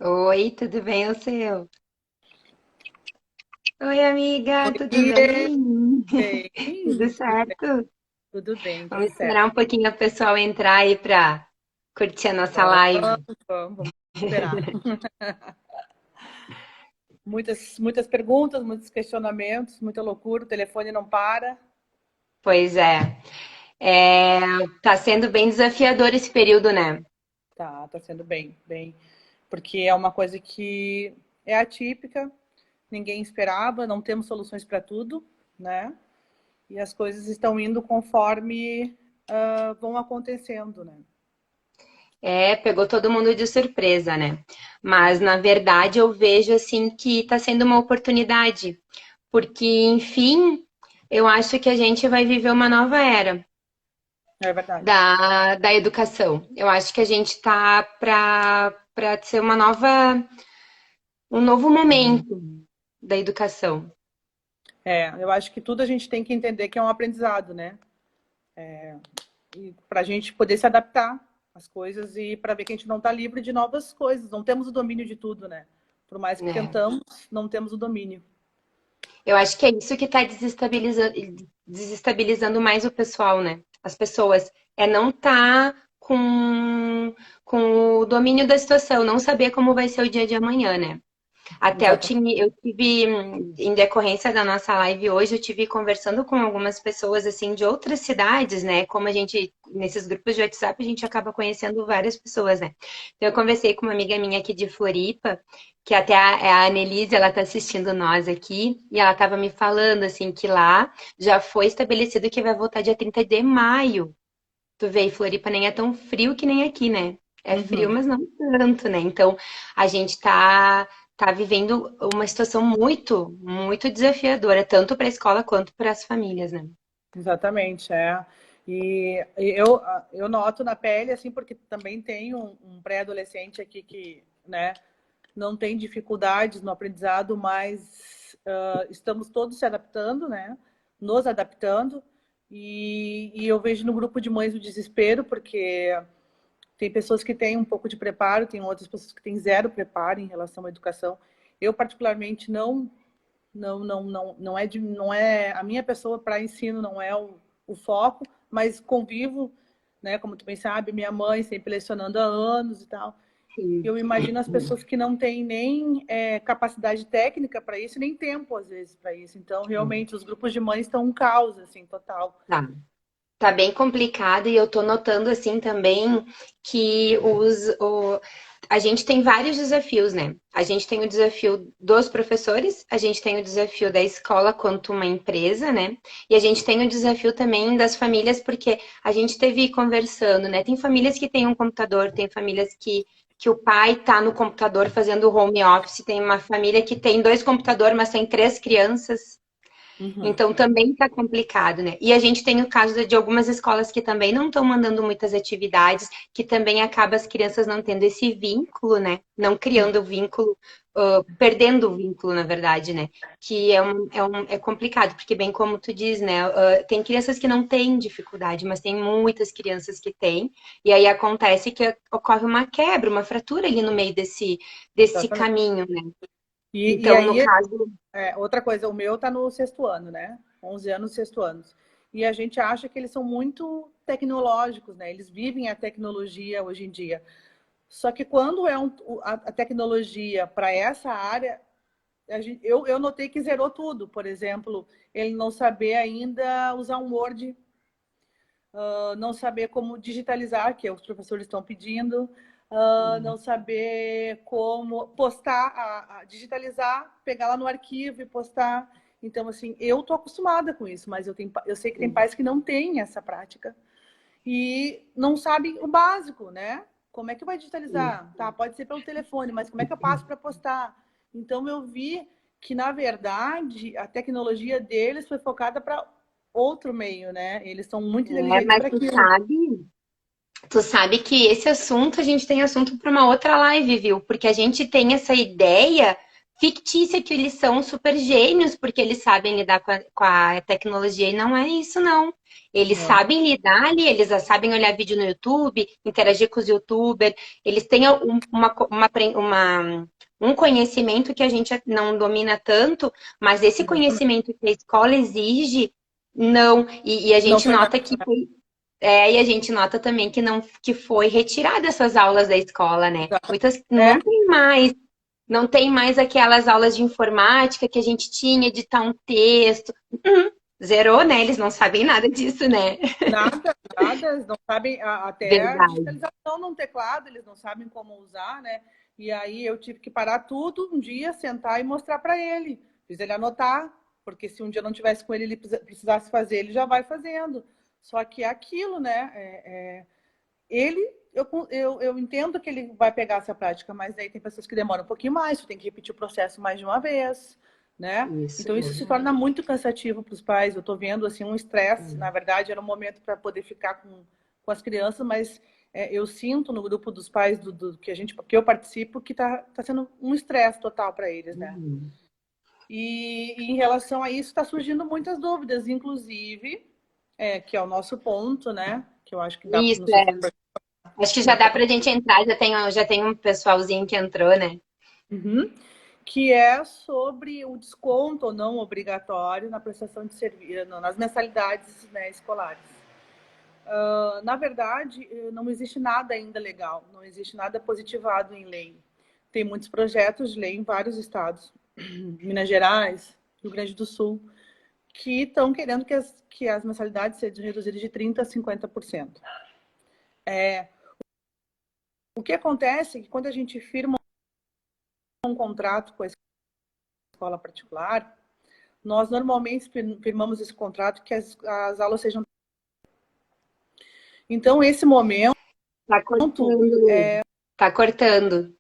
Oi, tudo bem, o seu? Oi, amiga, tudo Oi, bem? Tudo bem, certo? tudo bem, tudo Vamos certo. esperar um pouquinho o pessoal entrar aí para curtir a nossa Vamos, live. vamos esperar. Muitas perguntas, muitos questionamentos, muita loucura, o telefone não para. Pois tá sendo bem desafiador esse período, né? Tá sendo bem, porque é uma coisa que é atípica, ninguém esperava, não temos soluções para tudo, né? E as coisas estão indo conforme vão acontecendo, né? Pegou todo mundo de surpresa, né? Mas na verdade eu vejo assim que tá sendo uma oportunidade, porque enfim, eu acho que a gente vai viver uma nova era. É verdade. Da educação. Eu acho que a gente está para ser um novo momento da educação. Eu acho que tudo a gente tem que entender que é um aprendizado, né? E para a gente poder se adaptar às coisas e para ver que a gente não está livre de novas coisas. Não temos o domínio de tudo, né? Por mais que Né? tentamos, não temos o domínio. Eu acho que é isso que está desestabilizando mais o pessoal, né? As pessoas. É não estar com o domínio da situação, não saber como vai ser o dia de amanhã, né? Até Exatamente. eu tive, em decorrência da nossa live hoje, eu tive conversando com algumas pessoas, assim, de outras cidades, né? Como a gente, nesses grupos de WhatsApp, a gente acaba conhecendo várias pessoas, né? Então, eu conversei com uma amiga minha aqui de Floripa, que até a Annelise, ela tá assistindo nós aqui, e ela tava me falando, assim, que lá já foi estabelecido que vai voltar dia 30 de maio. Tu vê, e Floripa nem é tão frio que nem aqui, né? É frio, Uhum. mas não tanto, né? Então, a gente tá vivendo uma situação muito desafiadora, tanto para a escola quanto para as famílias, né? Exatamente, é. E eu noto na pele, assim, porque também tem um pré-adolescente aqui que, né, não tem dificuldades no aprendizado, mas estamos todos se adaptando, né? Nos adaptando. E eu vejo no grupo de mães o desespero, porque tem pessoas que têm um pouco de preparo, tem outras pessoas que têm zero preparo em relação à educação. Eu, particularmente, não é a minha pessoa para ensino, não é o foco, mas convivo, né? Como tu bem sabe, minha mãe sempre lecionando há anos e tal. Sim. Eu imagino as pessoas que não têm nem capacidade técnica para isso, nem tempo, às vezes, para isso. Então, realmente, os grupos de mães estão um caos, assim, total. Tá. Tá bem complicado e eu tô notando assim também que a gente tem vários desafios, né? A gente tem o desafio dos professores, a gente tem o desafio da escola quanto uma empresa, né? E a gente tem o desafio também das famílias, porque a gente teve conversando, né? Tem famílias que têm um computador, tem famílias que o pai tá no computador fazendo home office, tem uma família que tem dois computadores, mas tem três crianças. Uhum. Então também está complicado, né? E a gente tem o caso de algumas escolas que também não estão mandando muitas atividades, que também acaba as crianças não tendo esse vínculo, né? Não criando o vínculo, perdendo o vínculo, na verdade, né? Que é complicado, porque bem como tu diz, né? Tem crianças que não têm dificuldade, mas tem muitas crianças que têm, e aí acontece que ocorre uma quebra, uma fratura ali no meio desse Exatamente. caminho, né? E Então, no aí, caso, outra coisa, o meu está no sexto ano, né? 11 anos, sexto ano. E a gente acha que eles são muito tecnológicos, né? Eles vivem a tecnologia hoje em dia. Só que quando é a tecnologia para essa área, eu notei que zerou tudo. Por exemplo, ele não saber ainda usar um Word, não saber como digitalizar, que os professores estão pedindo, não saber como postar, digitalizar, pegar lá no arquivo e postar. Então, assim, eu estou acostumada com isso, mas eu sei que tem pais que não têm essa prática e não sabem o básico, né? Como é que vai digitalizar? Tá, pode ser pelo telefone, mas como é que eu passo para postar? Então, eu vi que, na verdade, a tecnologia deles foi focada para outro meio, né? Eles são muito inteligentes mas para aquilo. tu sabe que esse assunto a gente tem assunto para uma outra live, viu? Porque a gente tem essa ideia fictícia que eles são super gênios, porque eles sabem lidar com a tecnologia, e não é isso, não. Eles Não. sabem lidar ali, eles sabem olhar vídeo no YouTube, interagir com os YouTubers, eles têm um conhecimento que a gente não domina tanto, mas esse Exatamente. conhecimento que a escola exige, não. E a Não gente foi nota dado. que foi. E a gente nota também que não que foi retirada essas aulas da escola, né? Muitas É, não tem mais aquelas aulas de informática que a gente tinha, editar um texto. Zerou, né? Eles não sabem nada disso, né? nada, nada, eles não sabem até a Verdade. digitalização num teclado, eles não sabem como usar, né? E aí eu tive que parar tudo um dia, sentar e mostrar para ele. Fiz ele anotar, porque se um dia eu não tivesse com ele, ele precisasse fazer, ele já vai fazendo. Só que é aquilo, né? Ele, eu entendo que ele vai pegar essa prática, mas aí tem pessoas que demoram um pouquinho mais, tu tem que repetir o processo mais de uma vez, né? Isso Então isso se torna muito cansativo para os pais. Eu estou vendo assim um estresse. Na verdade, era um momento para poder ficar com as crianças, mas eu sinto no grupo dos pais que eu participo que tá sendo um estresse total para eles, né? E em relação a isso, está surgindo muitas dúvidas, inclusive, que é o nosso ponto, né? Que eu acho que dá, Isso, não sei se acho que já dá pra gente entrar, já tem um pessoalzinho que entrou, né? Uhum. Que é sobre o desconto ou não obrigatório na prestação de serviço, nas mensalidades, né, escolares. Na verdade, não existe nada ainda legal, não existe nada positivado em lei. Tem muitos projetos de lei em vários estados, Minas Gerais, Rio Grande do Sul, que estão querendo que as mensalidades sejam reduzidas de 30% a 50%. O que acontece é que quando a gente firma um contrato com a escola particular, nós normalmente firmamos esse contrato que as aulas sejam. Então, esse momento Tá cortando. Tá cortando.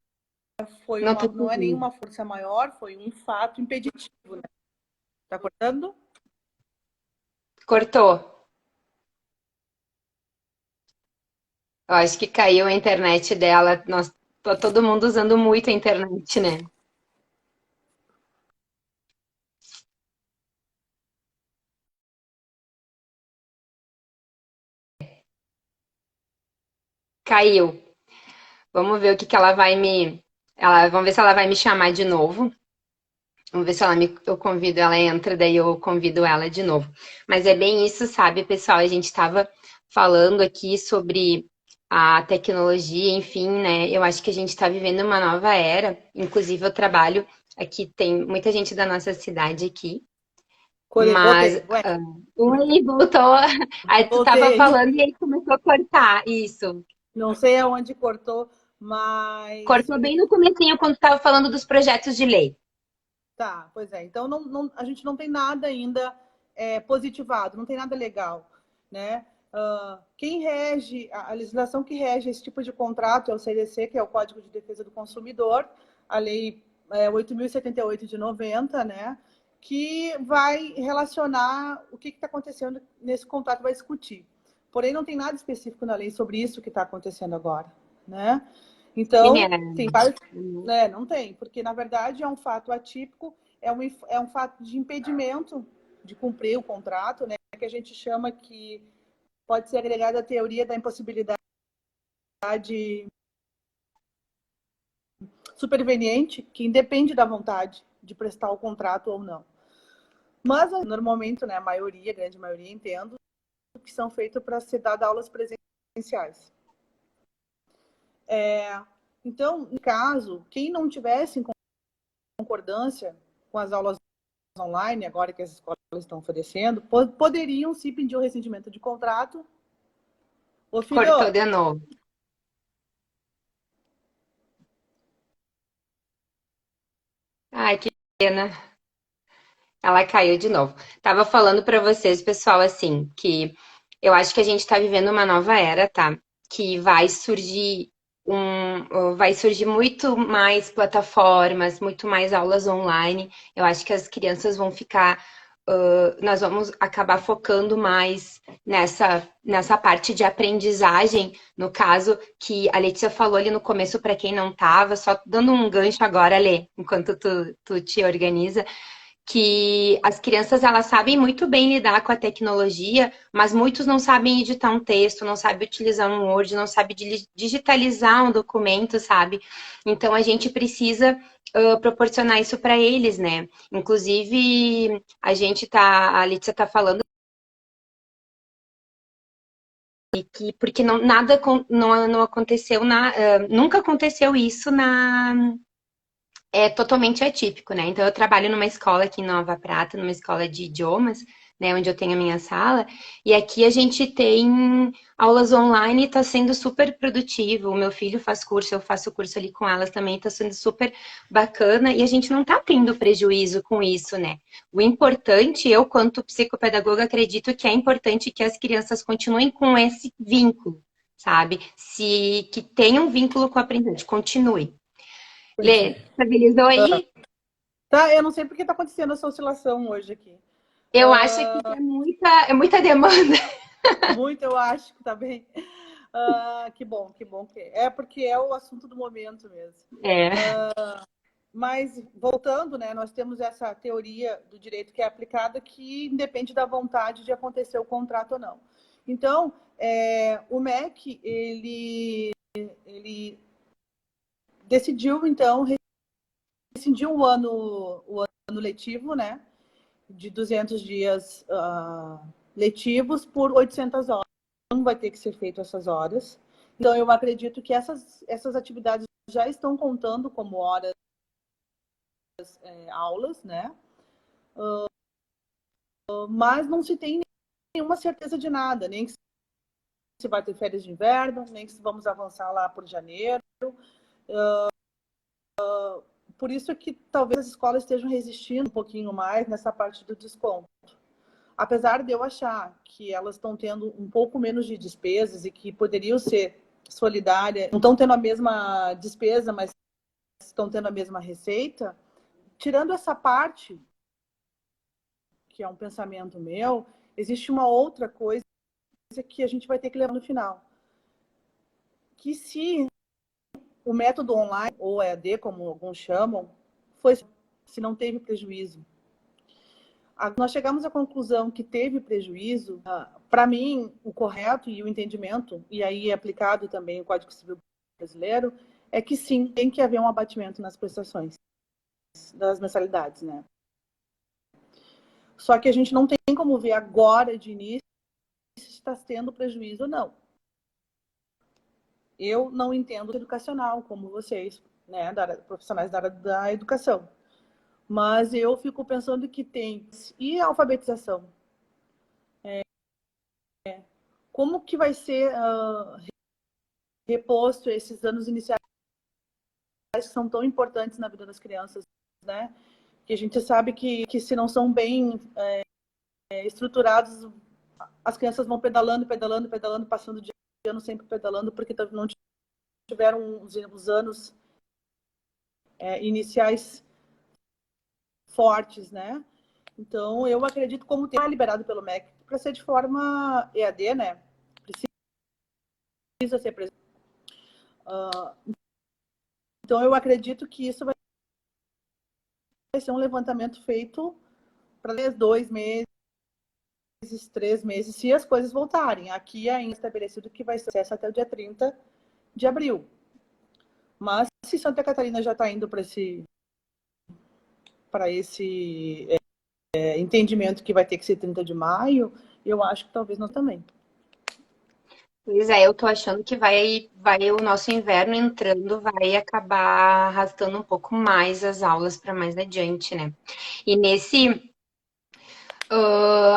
Não tô te não é ouvindo. nenhuma força maior, foi um fato impeditivo, né? Tá cortando? Cortou. Eu acho que caiu a internet dela. Nós, tá todo mundo usando muito a internet, né? Caiu. Vamos ver o que que ela vai me. Vamos ver se ela vai me chamar de novo. Vamos ver se eu convido ela, entra, daí eu convido ela de novo. Mas é bem isso, sabe, pessoal? A gente estava falando aqui sobre a tecnologia, enfim, né? Eu acho que a gente está vivendo uma nova era. Inclusive, eu trabalho aqui, tem muita gente da nossa cidade aqui. Mas, Voltei. Ué, oi, voltou. Aí tu tava voltei. falando e aí começou a cortar. Isso. Não sei aonde cortou, mas Cortou bem no comecinho quando tu tava falando dos projetos de lei. tá, pois é. Então a gente não tem nada ainda positivado, não tem nada legal, né? Quem rege, a legislação que rege esse tipo de contrato é o CDC, que é o Código de Defesa do Consumidor, a Lei 8.078 de 90, né? Que vai relacionar o que está acontecendo nesse contrato, vai discutir. Porém, não tem nada específico na lei sobre isso que está acontecendo agora, né? Então, Menina, tem vários. Não tem, porque na verdade é um fato atípico, é um fato de impedimento de cumprir o contrato, né? Que a gente chama que pode ser agregada à teoria da impossibilidade superveniente, que independe da vontade de prestar o contrato ou não. Mas, normalmente, né, a maioria, a grande maioria, entendo que são feitos para ser dadas aulas presenciais. Então, no caso, quem não tivesse em concordância com as aulas online, agora que as escolas estão oferecendo, poderiam sim pedir o rescindimento de contrato. Ô, cortou filho, de novo. Ai, que pena. Ela caiu de novo. Tava falando para vocês, pessoal, assim, que eu acho que a gente tá vivendo uma nova era, tá? Que vai surgir muito mais plataformas, muito mais aulas online. Eu acho que as crianças vão ficar nós vamos acabar focando mais nessa parte de aprendizagem, no caso que a Letícia falou ali no começo, para quem não estava, só dando um gancho agora, Lê, enquanto tu te organiza, que as crianças elas sabem muito bem lidar com a tecnologia, mas muitos não sabem editar um texto, não sabem utilizar um Word, não sabem digitalizar um documento, sabe? Então a gente precisa proporcionar isso para eles, né? Inclusive, a Letícia tá falando que porque não aconteceu nunca aconteceu isso é totalmente atípico, né? Então, eu trabalho numa escola aqui em Nova Prata, numa escola de idiomas, né? Onde eu tenho a minha sala. E aqui a gente tem aulas online e tá sendo super produtivo. O meu filho faz curso, eu faço curso ali com elas também, tá sendo super bacana. E a gente não tá tendo prejuízo com isso, né? O importante, eu, quanto psicopedagoga, acredito que é importante que as crianças continuem com esse vínculo, sabe? Que tenham um vínculo com a aprendizagem, continue. Lê, estabilizou aí? Tá, eu não sei por que tá acontecendo essa oscilação hoje aqui. Eu acho que é muita demanda. Muito, eu acho que tá bem. Que bom, que bom que é. É porque é o assunto do momento mesmo. É. Mas, voltando, né, nós temos essa teoria do direito que é aplicada que independe da vontade de acontecer o contrato ou não. Então, o MEC, ele decidiu, então, rescindir o ano letivo, né, de 200 dias letivos por 800 horas. Não vai ter que ser feito essas horas. Então, eu acredito que essas atividades já estão contando como horas, aulas, né? Mas não se tem nenhuma certeza de nada, nem que se vai ter férias de inverno, nem que vamos avançar lá por janeiro. Por isso que talvez as escolas estejam resistindo um pouquinho mais nessa parte do desconto. Apesar de eu achar que elas estão tendo um pouco menos de despesas e que poderiam ser solidárias, não estão tendo a mesma despesa, mas estão tendo a mesma receita, tirando essa parte, que é um pensamento meu, existe uma outra coisa que a gente vai ter que levar no final. Que se o método online, ou EAD, como alguns chamam, se não teve prejuízo. Nós chegamos à conclusão que teve prejuízo. Para mim, o correto e o entendimento, e aí é aplicado também o Código Civil brasileiro, é que sim, tem que haver um abatimento nas prestações das mensalidades, né? Só que a gente não tem como ver agora, de início, se está tendo prejuízo ou não. Eu não entendo educacional, como vocês, né, profissionais da área da educação. Mas eu fico pensando que tem... E a alfabetização? Como que vai ser reposto esses anos iniciais que são tão importantes na vida das crianças, né? Que a gente sabe que se não são bem estruturados, as crianças vão pedalando, pedalando, pedalando, passando de ano sempre pedalando, porque não tiveram os anos iniciais fortes, né? Então, eu acredito como tem liberado pelo MEC para ser de forma EAD, né? Precisa ser presente. Então, eu acredito que isso vai ser um levantamento feito para 2 meses, 3 meses, se as coisas voltarem. Aqui é ainda estabelecido que vai ser acesso até o dia 30 de abril. Mas se Santa Catarina já está indo para esse entendimento que vai ter que ser 30 de maio, eu acho que talvez nós também. Pois é, eu tô achando que vai o nosso inverno entrando, vai acabar arrastando um pouco mais as aulas para mais adiante, né? E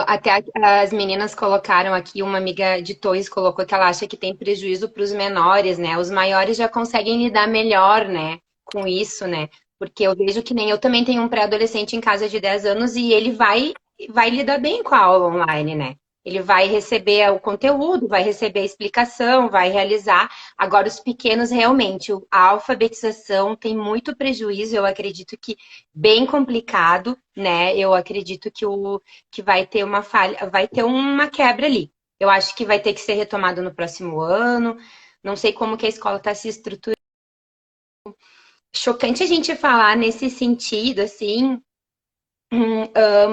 até as meninas colocaram aqui, uma amiga de Torres colocou que ela acha que tem prejuízo para os menores, né? Os maiores já conseguem lidar melhor, né, com isso, né? Porque eu vejo que nem eu também tenho um pré-adolescente em casa de 10 anos e ele vai lidar bem com a aula online, né? Ele vai receber o conteúdo, vai receber a explicação, vai realizar. Agora, os pequenos, realmente, a alfabetização tem muito prejuízo, eu acredito que bem complicado, né? Eu acredito que vai ter uma falha, vai ter uma quebra ali. Eu acho que vai ter que ser retomado no próximo ano. Não sei como que a escola está se estruturando. Chocante a gente falar nesse sentido, assim,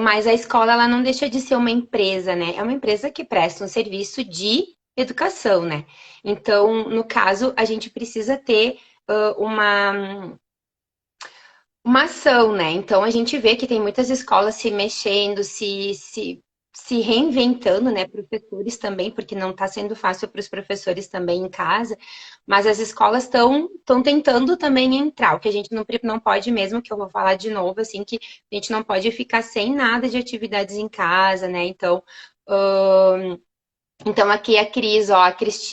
mas a escola ela não deixa de ser uma empresa, né? É uma empresa que presta um serviço de educação, né? Então, no caso, a gente precisa ter uma ação, né? Então a gente vê que tem muitas escolas se mexendo, se reinventando, né? Professores também, porque não está sendo fácil para os professores também em casa, mas as escolas estão tentando também entrar. O que a gente não pode mesmo, que eu vou falar de novo, assim, que a gente não pode ficar sem nada de atividades em casa, né? Então, aqui a Cris, ó,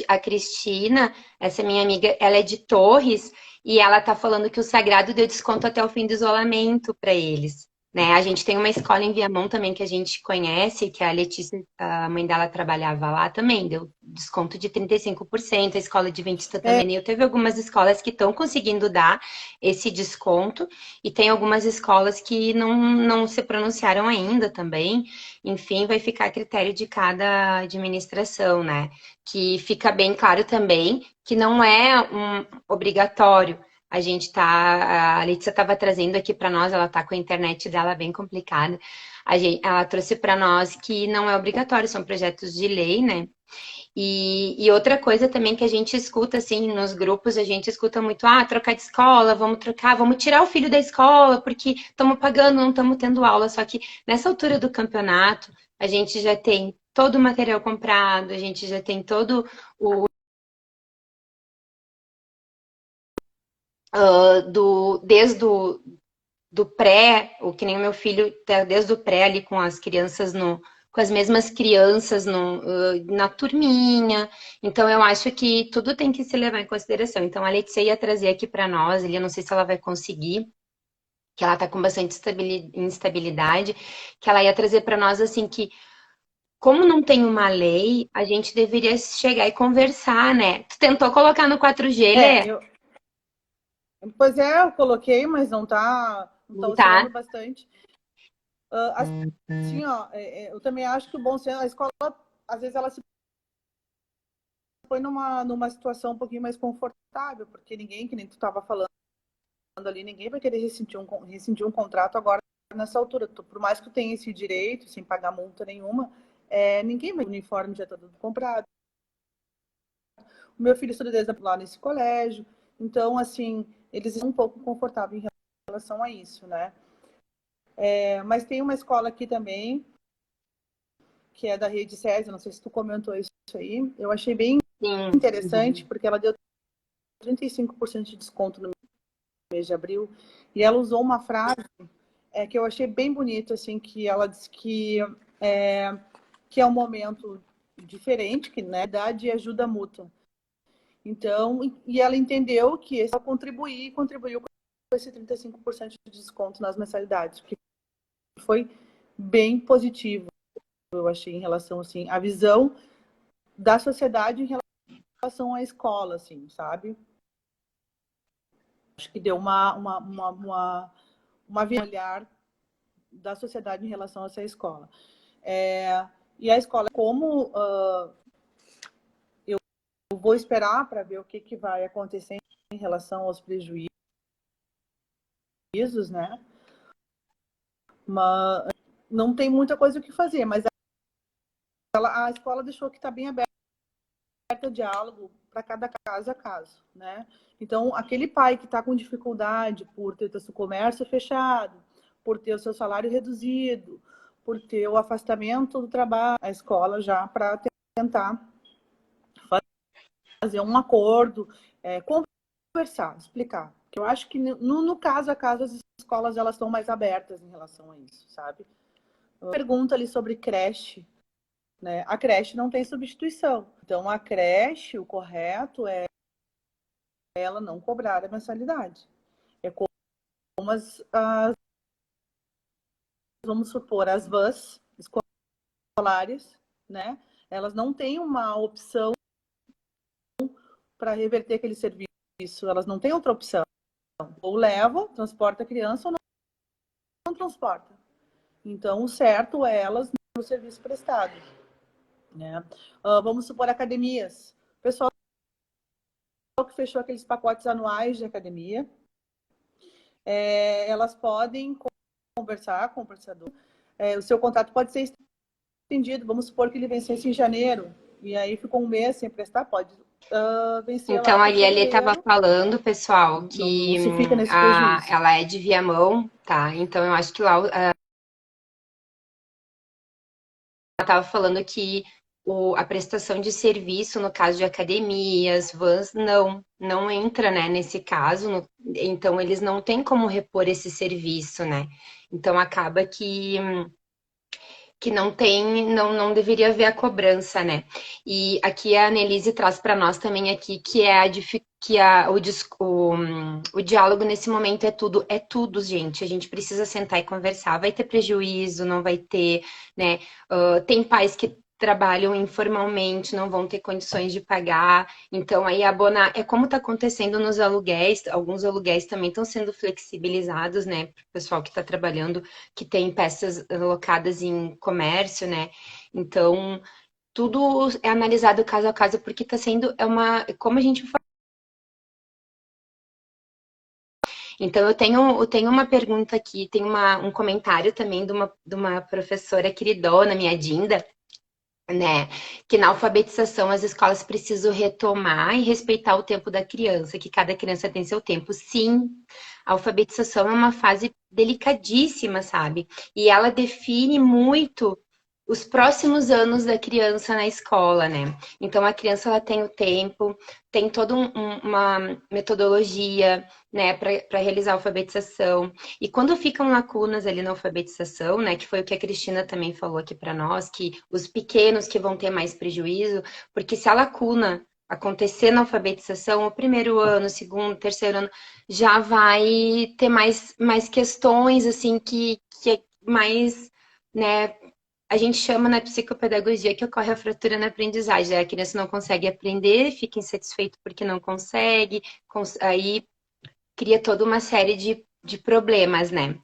a Cristina, essa minha amiga, ela é de Torres e ela tá falando que o Sagrado deu desconto até o fim do isolamento para eles, né? A gente tem uma escola em Viamão também que a gente conhece, que a Letícia, a mãe dela trabalhava lá também, deu desconto de 35%, a escola adventista também. E eu teve algumas escolas que estão conseguindo dar esse desconto e tem algumas escolas que não se pronunciaram ainda também. Enfim, vai ficar a critério de cada administração, né? Que fica bem claro também que não é um obrigatório. A gente tá, a Letícia estava trazendo aqui para nós, ela tá com a internet dela bem complicada. Ela trouxe para nós que não é obrigatório, são projetos de lei, né? E outra coisa também que a gente escuta, assim, nos grupos, a gente escuta muito, trocar de escola, vamos trocar, vamos tirar o filho da escola, porque estamos pagando, não estamos tendo aula. Só que nessa altura do campeonato, a gente já tem todo o material comprado, a gente já tem todo o desde do pré, o que nem o meu filho, tá desde o pré ali com as crianças com as mesmas crianças na turminha. Então, eu acho que tudo tem que se levar em consideração. Então, a Letícia ia trazer aqui para nós, eu não sei se ela vai conseguir, que ela está com bastante instabilidade, que ela ia trazer para nós assim que, como não tem uma lei, a gente deveria chegar e conversar, né? Tu tentou colocar no 4G, É, Lê? pois é, eu coloquei, mas não tá Não tá? oscilando bastante. Assim, ó, eu também acho que o bom senso, a escola, às vezes, ela se põe numa situação um pouquinho mais confortável, porque ninguém, que nem tu estava falando ali, ninguém vai querer rescindir um contrato agora nessa altura. Por mais que tu tenha esse direito, sem pagar multa nenhuma, ninguém vai. O uniforme já está tudo comprado. O meu filho estuda desde lá nesse colégio, então, assim, eles estão um pouco confortáveis em relação a isso, né? Mas tem uma escola aqui também, que é da Rede SESI, não sei se tu comentou isso aí, eu achei bem Sim. interessante, Uhum. porque ela deu 35% de desconto no mês de abril, e ela usou uma frase que eu achei bem bonito, assim, que ela disse que é um momento diferente, que na idade e ajuda mútua. Então, e ela entendeu que esse contribuiu com esse 35% de desconto nas mensalidades, que foi bem positivo, eu achei, em relação, assim, à visão da sociedade em relação à escola, assim, sabe? Acho que deu uma olhar da sociedade em relação a essa escola. E a escola, como eu vou esperar para ver o que vai acontecer em relação aos prejuízos, né? Mas não tem muita coisa o que fazer, mas a escola deixou que está bem aberta o diálogo para cada caso a caso, né? Então, aquele pai que está com dificuldade por ter o seu comércio fechado, por ter o seu salário reduzido, por ter o afastamento do trabalho, a escola já para tentar fazer um acordo, conversar, explicar. Eu acho que no caso a caso as escolas elas estão mais abertas em relação a isso, sabe? Pergunta ali sobre creche, né? A creche não tem substituição. Então a creche, o correto é ela não cobrar a mensalidade. É como vamos supor, as vans escolares, né? Elas não têm uma opção para reverter aquele serviço, elas não têm outra opção. Ou leva, transporta a criança ou não transporta. Então, o certo é elas no serviço prestado, né? Vamos supor academias. O pessoal que fechou aqueles pacotes anuais de academia, elas podem conversar com o prestador. O seu contrato pode ser estendido. Vamos supor que ele vencesse em janeiro e aí ficou um mês sem prestar, pode vencer lá Então, para ali ele estava fevereiro. falando, pessoal, Não que se fica nesse prejuízo. ela é de Viamão, tá? Então, eu acho que lá ela estava falando que a prestação de serviço, no caso de academias, vans, não entra, né, nesse caso. Então, eles não têm como repor esse serviço, né? Então, acaba que não tem, não deveria haver a cobrança, né? E aqui a Annelise traz para nós também aqui que é o diálogo nesse momento é tudo, gente. A gente precisa sentar e conversar. Vai ter prejuízo, não vai ter, né? Tem pais que trabalham informalmente, não vão ter condições de pagar. Então, aí abonar é como está acontecendo nos aluguéis. Alguns aluguéis também estão sendo flexibilizados, né? Para o pessoal que está trabalhando, que tem peças alocadas em comércio, né? Então, tudo é analisado caso a caso, porque está sendo como a gente fala. Então, eu tenho uma pergunta aqui, tem um comentário também de uma professora queridona, minha Dinda, né? Que na alfabetização as escolas precisam retomar e respeitar o tempo da criança, que cada criança tem seu tempo. Sim, a alfabetização é uma fase delicadíssima, sabe? E ela define muito os próximos anos da criança na escola, né? Então a criança ela tem o tempo, tem toda uma metodologia, né, para realizar a alfabetização. E quando ficam lacunas ali na alfabetização, né, que foi o que a Cristina também falou aqui para nós, que os pequenos que vão ter mais prejuízo, porque se a lacuna acontecer na alfabetização, o primeiro ano, o segundo, terceiro ano, já vai ter mais questões, assim, que é mais, né, a gente chama na psicopedagogia que ocorre a fratura na aprendizagem. A criança não consegue aprender, fica insatisfeito porque não consegue, aí cria toda uma série de problemas, né?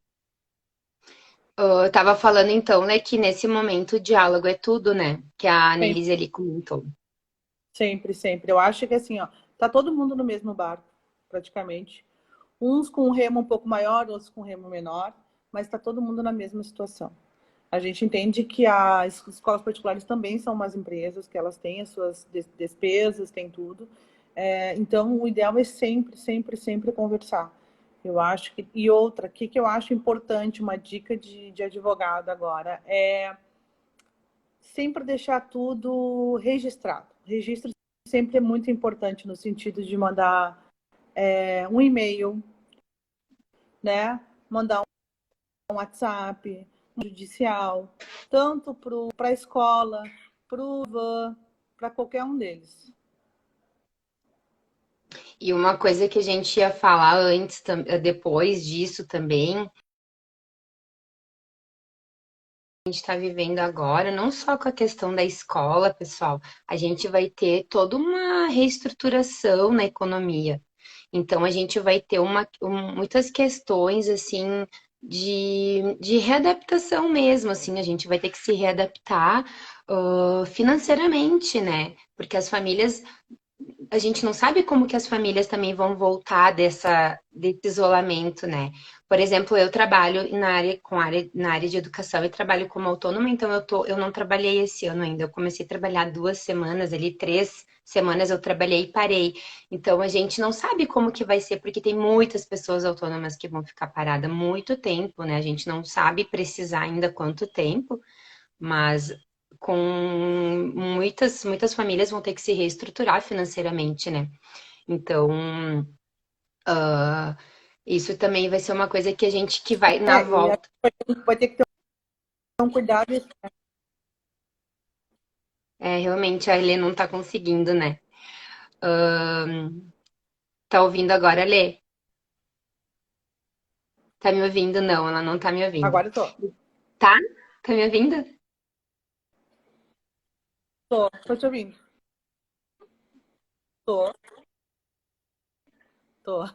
Eu tava falando então, né, que nesse momento o diálogo é tudo, né? Que a Sempre, Annelise ali comentou. sempre, sempre. Eu acho que assim, ó, tá todo mundo no mesmo barco, praticamente. Uns com um remo um pouco maior, outros com um remo menor, mas está todo mundo na mesma situação. A gente entende que as escolas particulares também são umas empresas, que elas têm as suas despesas, têm tudo. Então, o ideal é sempre, sempre, sempre conversar. Eu acho que. E outra, o que eu acho importante, uma dica de advogado agora, é sempre deixar tudo registrado. Registro sempre é muito importante no sentido de mandar um e-mail, né? Mandar um WhatsApp, um judicial, tanto para a escola, para o van, para qualquer um deles. E uma coisa que a gente ia falar antes, depois disso também, a gente está vivendo agora, não só com a questão da escola, pessoal, a gente vai ter toda uma reestruturação na economia. Então, a gente vai ter muitas questões, assim, de readaptação mesmo, assim, a gente vai ter que se readaptar, financeiramente, né? Porque as famílias a gente não sabe como que as famílias também vão voltar desse isolamento, né? Por exemplo, eu trabalho na área de educação e trabalho como autônoma, então eu não trabalhei esse ano ainda. Eu comecei a trabalhar 2 semanas, ali 3 semanas eu trabalhei e parei. Então a gente não sabe como que vai ser, porque tem muitas pessoas autônomas que vão ficar paradas muito tempo, né? A gente não sabe precisar ainda quanto tempo, mas com muitas famílias vão ter que se reestruturar financeiramente, né? Então, isso também vai ser uma coisa que a gente que vai na E a volta. gente vai ter que ter um cuidado. Realmente a Lê não tá conseguindo, né? Tá ouvindo agora, Lê? Tá me ouvindo? Não, ela não tá me ouvindo. Agora eu tô. Tá? Tá me ouvindo? Tô te ouvindo. Tô, tô.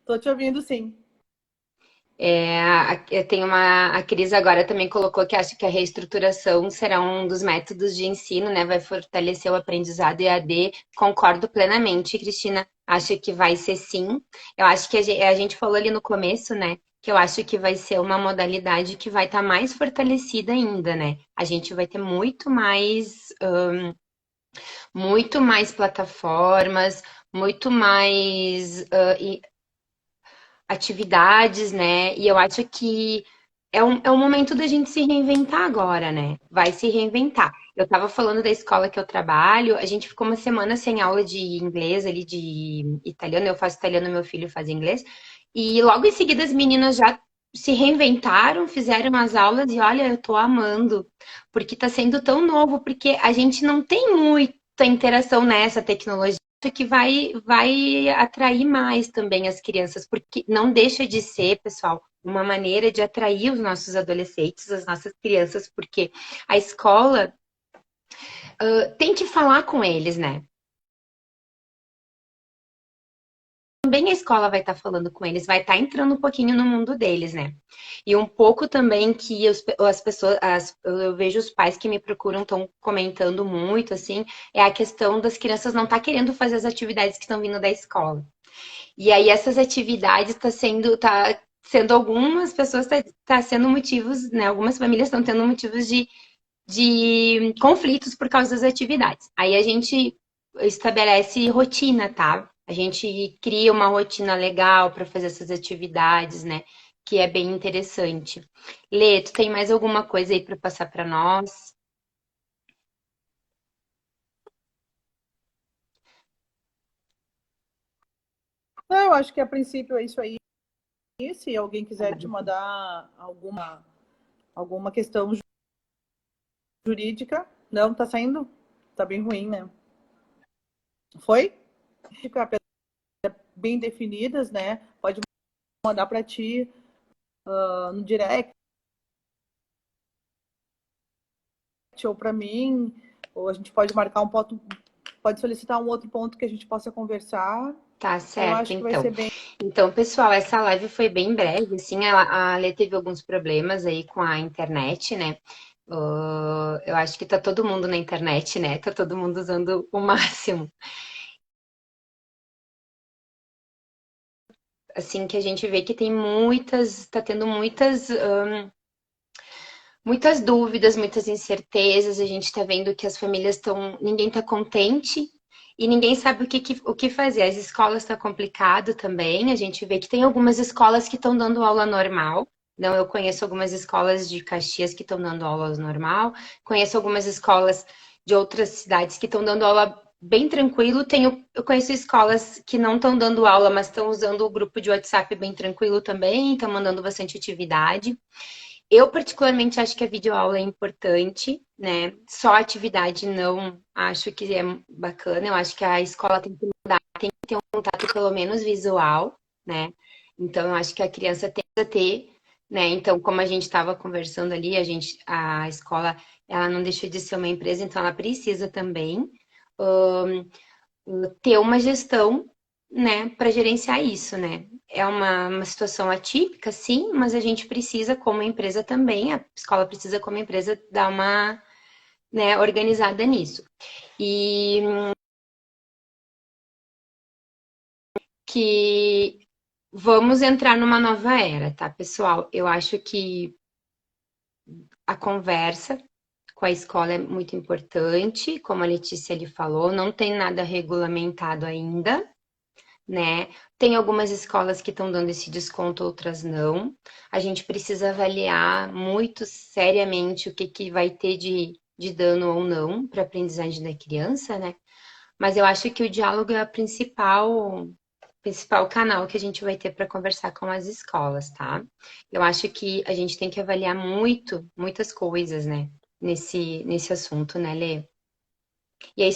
Tô te ouvindo, sim. Eu tenho a Cris agora também colocou que acha que a reestruturação será um dos métodos de ensino, né? Vai fortalecer o aprendizado EAD. Concordo plenamente, Cristina. Acho que vai ser sim. Eu acho que a gente falou ali no começo, né? Que eu acho que vai ser uma modalidade que vai estar mais fortalecida ainda, né? A gente vai ter muito mais plataformas, muito mais atividades, né? E eu acho que é um momento da gente se reinventar agora, né? Vai se reinventar. Eu estava falando da escola que eu trabalho, a gente ficou uma semana sem aula de inglês, ali de italiano, eu faço italiano, meu filho faz inglês, e logo em seguida as meninas já se reinventaram, fizeram as aulas e olha, eu tô amando, porque tá sendo tão novo, porque a gente não tem muita interação nessa tecnologia que vai atrair mais também as crianças, porque não deixa de ser, pessoal, uma maneira de atrair os nossos adolescentes, as nossas crianças, porque a escola tem que falar com eles, né? Também a escola vai estar falando com eles, vai estar entrando um pouquinho no mundo deles, né? E um pouco também que as pessoas, eu vejo os pais que me procuram estão comentando muito, assim, é a questão das crianças não estar querendo fazer as atividades que estão vindo da escola. E aí essas atividades tá sendo algumas pessoas tá sendo motivos, né? Algumas famílias estão tendo motivos de conflitos por causa das atividades. Aí a gente estabelece rotina, tá? A gente cria uma rotina legal para fazer essas atividades, né? Que é bem interessante. Lê, tu tem mais alguma coisa aí para passar para nós? Não, eu acho que a princípio é isso aí. Se alguém quiser te mandar alguma questão jurídica, não, tá saindo? Tá bem ruim, né? Foi? Fica bem definidas, né? Pode mandar para ti no direct ou para mim, ou a gente pode marcar um ponto, pode solicitar um outro ponto que a gente possa conversar. Tá Eu certo, acho que vai então. ser bem. Então, pessoal, essa live foi bem breve, assim, a Lê teve alguns problemas aí com a internet, né? Eu acho que tá todo mundo na internet, né? Tá todo mundo usando o máximo. Assim, que a gente vê que tem tá tendo muitas dúvidas, muitas incertezas. A gente está vendo que as famílias ninguém está contente e ninguém sabe o que fazer. As escolas estão complicado também. A gente vê que tem algumas escolas que estão dando aula normal. Não, eu conheço algumas escolas de Caxias que estão dando aula normal. Conheço algumas escolas de outras cidades que estão dando aula bem tranquilo. Eu conheço escolas que não estão dando aula, mas estão usando o grupo de WhatsApp bem tranquilo também, estão mandando bastante atividade. Eu, particularmente, acho que a videoaula é importante, né? Só a atividade não acho que é bacana. Eu acho que a escola tem que ter um contato pelo menos visual, né? Então, eu acho que a criança tem que ter, né? Então, como a gente estava conversando ali, a escola, ela não deixou de ser uma empresa, então ela precisa também ter uma gestão, né, para gerenciar isso, né? É uma situação atípica, sim, mas a gente precisa, como empresa também, a escola precisa, como empresa, dar uma, né, organizada nisso. E que vamos entrar numa nova era, tá, pessoal? Eu acho que a conversa com a escola é muito importante, como a Letícia lhe falou, não tem nada regulamentado ainda, né? Tem algumas escolas que estão dando esse desconto, outras não. A gente precisa avaliar muito seriamente o que vai ter de dano ou não para a aprendizagem da criança, né? Mas eu acho que o diálogo é a principal canal que a gente vai ter para conversar com as escolas, tá? Eu acho que a gente tem que avaliar muitas coisas, né? Nesse assunto, né, Lê? E aí,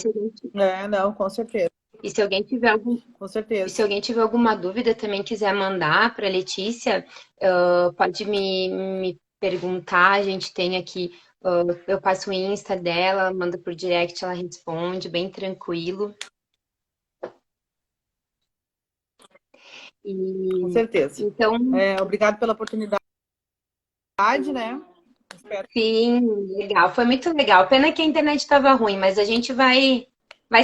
É, não, com certeza, e se alguém tiver algum com E se certeza. alguém tiver alguma dúvida, também quiser mandar para a Letícia, pode me perguntar. A gente tem aqui Eu passo o Insta dela, mando por direct, ela responde, bem tranquilo. Com E certeza. então, Obrigado pela oportunidade, né? Espero. sim, legal. Foi muito legal. Pena que a internet estava ruim, mas a gente vai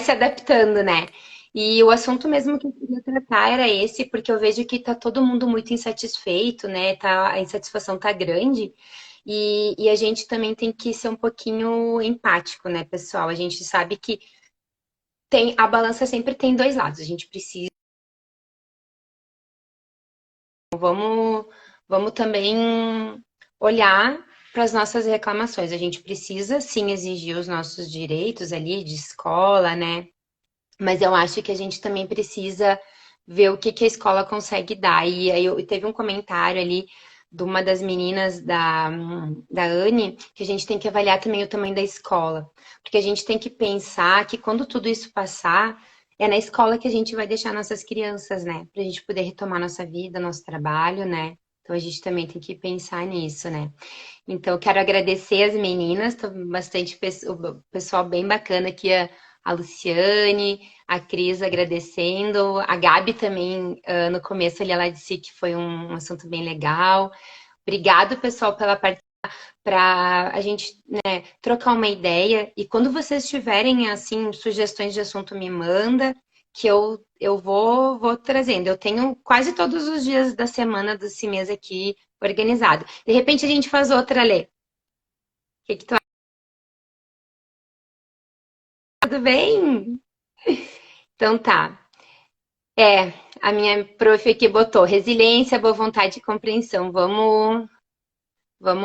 se adaptando, né? E o assunto mesmo que eu queria tratar era esse, porque eu vejo que tá todo mundo muito insatisfeito, né? Tá, a insatisfação tá grande. E a gente também tem que ser um pouquinho empático, né, pessoal? A gente sabe que a balança sempre tem dois lados. A gente precisa. Vamos também olhar para as nossas reclamações. A gente precisa sim exigir os nossos direitos ali de escola, né? Mas eu acho que a gente também precisa ver o que que a escola consegue dar. E aí teve um comentário ali de uma das meninas da Anne, que a gente tem que avaliar também o tamanho da escola. Porque a gente tem que pensar que quando tudo isso passar, é na escola que a gente vai deixar nossas crianças, né? Para a gente poder retomar nossa vida, nosso trabalho, né? Então a gente também tem que pensar nisso, né? Então, eu quero agradecer as meninas, tô bastante o pessoal bem bacana aqui, a Luciane, a Cris agradecendo, a Gabi também, no começo ali ela disse que foi um assunto bem legal. Obrigado, pessoal, pela participação, para a gente, né, trocar uma ideia. E quando vocês tiverem, assim, sugestões de assunto, me manda, que eu vou trazendo. Eu tenho quase todos os dias da semana desse mês aqui organizado. De repente a gente faz outra, Lê. O que que tu acha? Tudo bem? Então tá. É, a minha prof aqui botou resiliência, boa vontade e compreensão. Vamos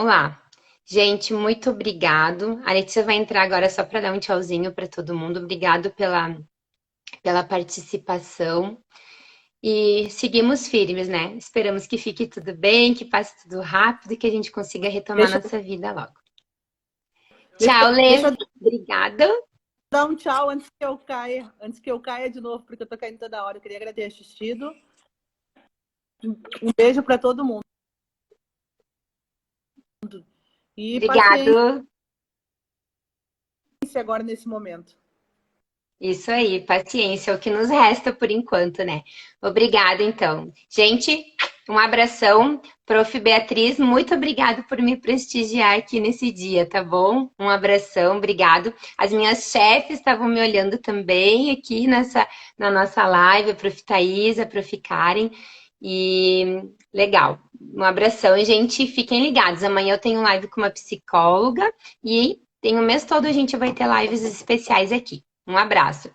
lá. Gente, muito obrigado. A Letícia vai entrar agora só para dar um tchauzinho para todo mundo. Obrigado pela participação. E seguimos firmes, né? Esperamos que fique tudo bem, que passe tudo rápido e que a gente consiga retomar Deixa, nossa vida logo. deixa, Tchau, deixa Lê. eu Obrigada. dar um tchau antes que eu caia de novo, porque eu tô caindo toda hora. Eu queria agradecer assistido. Um beijo para todo mundo. E paciência Obrigado. agora nesse momento. Isso aí, paciência, é o que nos resta por enquanto, né? Obrigada, então. Gente, um abração. Prof. Beatriz, muito obrigado por me prestigiar aqui nesse dia, tá bom? Um abração, obrigado. As minhas chefes estavam me olhando também aqui na nossa live, a Prof. Thaís, a Prof. Karen. E legal. Um abração, e, gente. Fiquem ligados. Amanhã eu tenho live com uma psicóloga e tem o mês todo a gente vai ter lives especiais aqui. Um abraço.